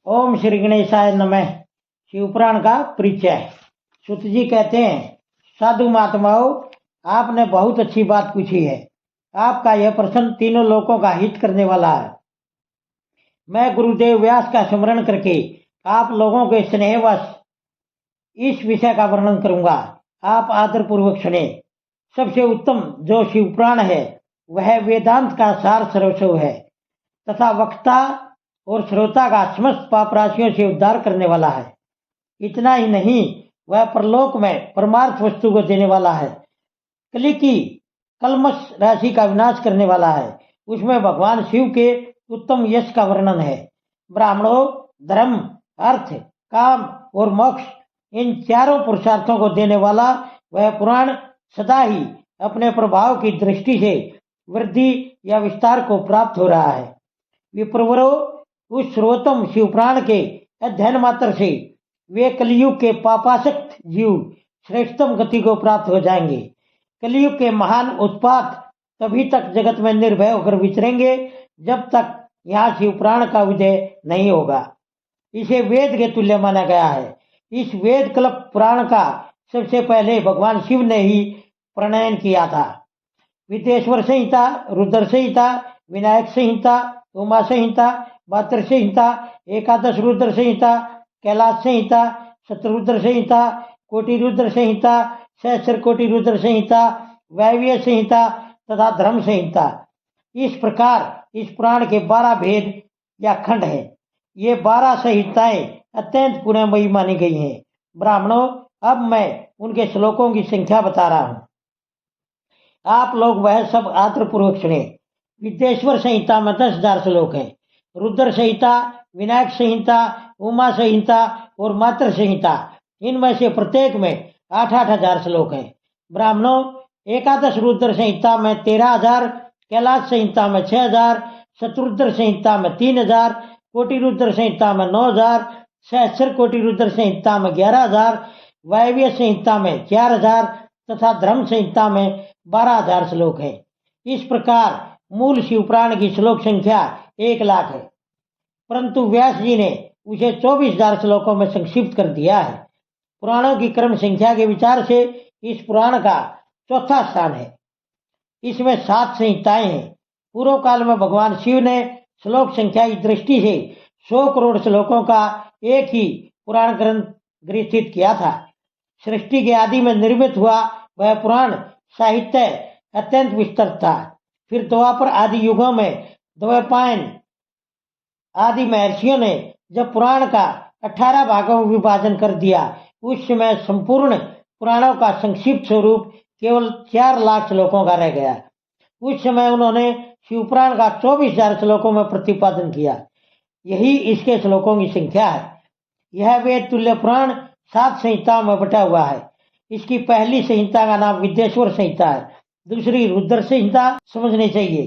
ओम श्री गणेशाय नमः। शिवपुराण का परिचय। सुत जी कहते हैं, साधु महात्माओं, आपने बहुत अच्छी बात पूछी है। आपका यह प्रश्न तीनों लोकों का हित करने वाला है। मैं गुरुदेव व्यास का स्मरण करके आप लोगों के स्नेहवश इस विषय का वर्णन करूंगा। आप आदरपूर्वक सुने। सबसे उत्तम जो शिवपुराण है वह वेदांत का सार सर्वस्व है तथा वक्ता और श्रोता का समस्त पाप राशियों से उद्धार करने वाला है। इतना ही नहीं, वह परलोक में परमार्थ वस्तु को देने वाला है। कली की कलमश राशि का विनाश करने वाला है। उसमें भगवान शिव के उत्तम यश का वर्णन है। ब्राह्मणों, धर्म, अर्थ, काम और मोक्ष, इन चारों पुरुषार्थों को देने वाला वह पुराण सदा ही अपने प्रभाव की दृष्टि से वृद्धि या विस्तार को प्राप्त हो रहा है। विप्रवरों, उस सर्वोत्तम शिवपुराण के अध्ययन मात्र से वे कलयुग के पापासक्त जीव श्रेष्ठतम गति को प्राप्त हो जाएंगे। कलयुग के महान उत्पात तभी तक जगत में निर्भय होकर विचरेंगे जब तक यहाँ शिवपुराण का उदय नहीं होगा। इसे वेद के तुल्य माना गया है। इस वेद कल्प पुराण का सबसे पहले भगवान शिव ने ही प्रणयन किया था। विदेश्वर संहिता, रुद्र संहिता, विनायक संहिता, उमा संहिता, मातृ संहिता, एकादश रुद्र संहिता, कैलाश संहिता, शतरुद्र संहिता, कोटि रुद्र संहिता, सहस्र कोटि रुद्र संहिता, वैव्य संहिता तथा धर्म संहिता, इस प्रकार इस पुराण के 12 भेद या खंड हैं। ये 12 संहिताएं अत्यंत पुण्यमयी मानी गई हैं। ब्राह्मणों, अब मैं उनके श्लोकों की संख्या बता रहा हूँ। आप लोग वह सब आदरपूर्वक सुने। विदेश्वर संहिता में 10,000 श्लोक हैं। रुद्र संहिता, विनायक संहिता, उमा संहिता और मातृ संहिता, इनमें से प्रत्येक में 8-8 हजार श्लोक हैं। ब्राह्मणों, एकादश रुद्र संहिता में 13,000, कैलाश संहिता में 6,000, शतरुद्र संहिता में 3,000, कोटि रुद्र संहिता में 9,000, सहस्र कोटि रुद्र संहिता में 11,000, वैव्य संहिता में 4,000 तथा धर्म संहिता में 12,000 श्लोक हैं। इस प्रकार मूल शिवपुराण की श्लोक संख्या 1,00,000 है, परंतु व्यास जी ने उसे 24,000 श्लोकों में संक्षिप्त कर दिया है। पुराणों की क्रम संख्या के विचार से इस पुराण का चौथा स्थान है। इसमें 7 संहिताएं हैं। पूर्व काल में भगवान शिव ने श्लोक संख्या की दृष्टि से 100 करोड़ श्लोकों का एक ही पुराण ग्रंथ ग्रथित किया था। सृष्टि के आदि में निर्मित हुआ वह पुराण साहित्य अत्यंत विस्तृत था। फिर द्वापर आदि युगों में द्वैपायन आदि महर्षियों ने जब पुराण का 18 भागों में विभाजन कर दिया, उस समय संपूर्ण पुराणों का संक्षिप्त स्वरूप केवल 4,00,000 श्लोकों का रह गया। उस समय उन्होंने शिवपुराण का 24,000 श्लोकों में प्रतिपादन किया। यही इसके श्लोकों की संख्या है। यह वेद तुल्य पुराण 7 संहिताओं में बटा हुआ है। इसकी पहली संहिता का नाम विदेश्वर संहिता है, दूसरी रुद्र संहिता समझनी चाहिए,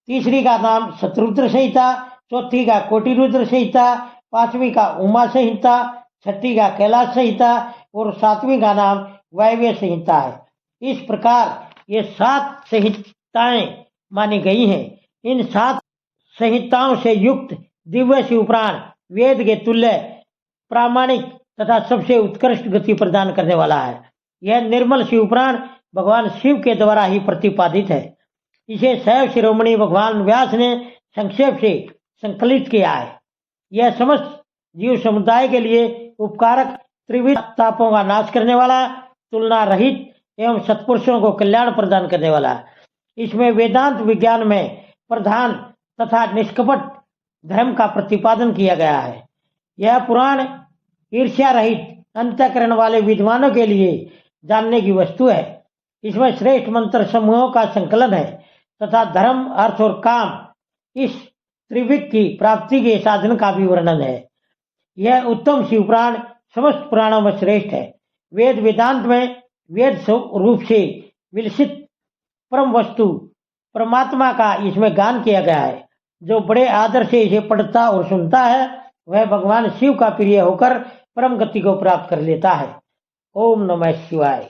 तीसरी का नाम शतरुद्र संहिता, चौथी का कोटि रुद्र संहिता, पांचवी का उमा संहिता, छठी का कैलाश संहिता और 7वीं का नाम वैव्य संहिता है। इस प्रकार ये 7 संहिताएं मानी गई हैं। इन 7 संहिताओं से युक्त दिव्य शिवपुराण वेद के तुल्य प्रामाणिक तथा सबसे उत्कृष्ट गति प्रदान करने वाला है। यह निर्मल शिवपुराण भगवान शिव के द्वारा ही प्रतिपादित है। इसे शैव शिरोमणि भगवान व्यास ने संक्षेप से संकलित किया है। यह समस्त जीव समुदाय के लिए उपकारक, त्रिविध तापों का नाश करने वाला, तुलना रहित एवं सत्पुरुषों को कल्याण प्रदान करने वाला है। इसमें वेदांत विज्ञान में प्रधान तथा निष्कपट धर्म का प्रतिपादन किया गया है। यह पुराण ईर्ष्या रहित अंतःकरण वाले विद्वानों के लिए जानने की वस्तु है। इसमें श्रेष्ठ मंत्र समूहों का संकलन है तथा धर्म, अर्थ और काम, इस त्रिविध की प्राप्ति के साधन का भी वर्णन है। यह उत्तम शिवपुराण समस्त पुराणों में श्रेष्ठ है। वेद वेदांत में वेद रूप से विलसित परम वस्तु परमात्मा का इसमें गान किया गया है। जो बड़े आदर से इसे पढ़ता और सुनता है वह भगवान शिव का प्रिय होकर परम गति को प्राप्त कर लेता है। ओम नमः शिवाय।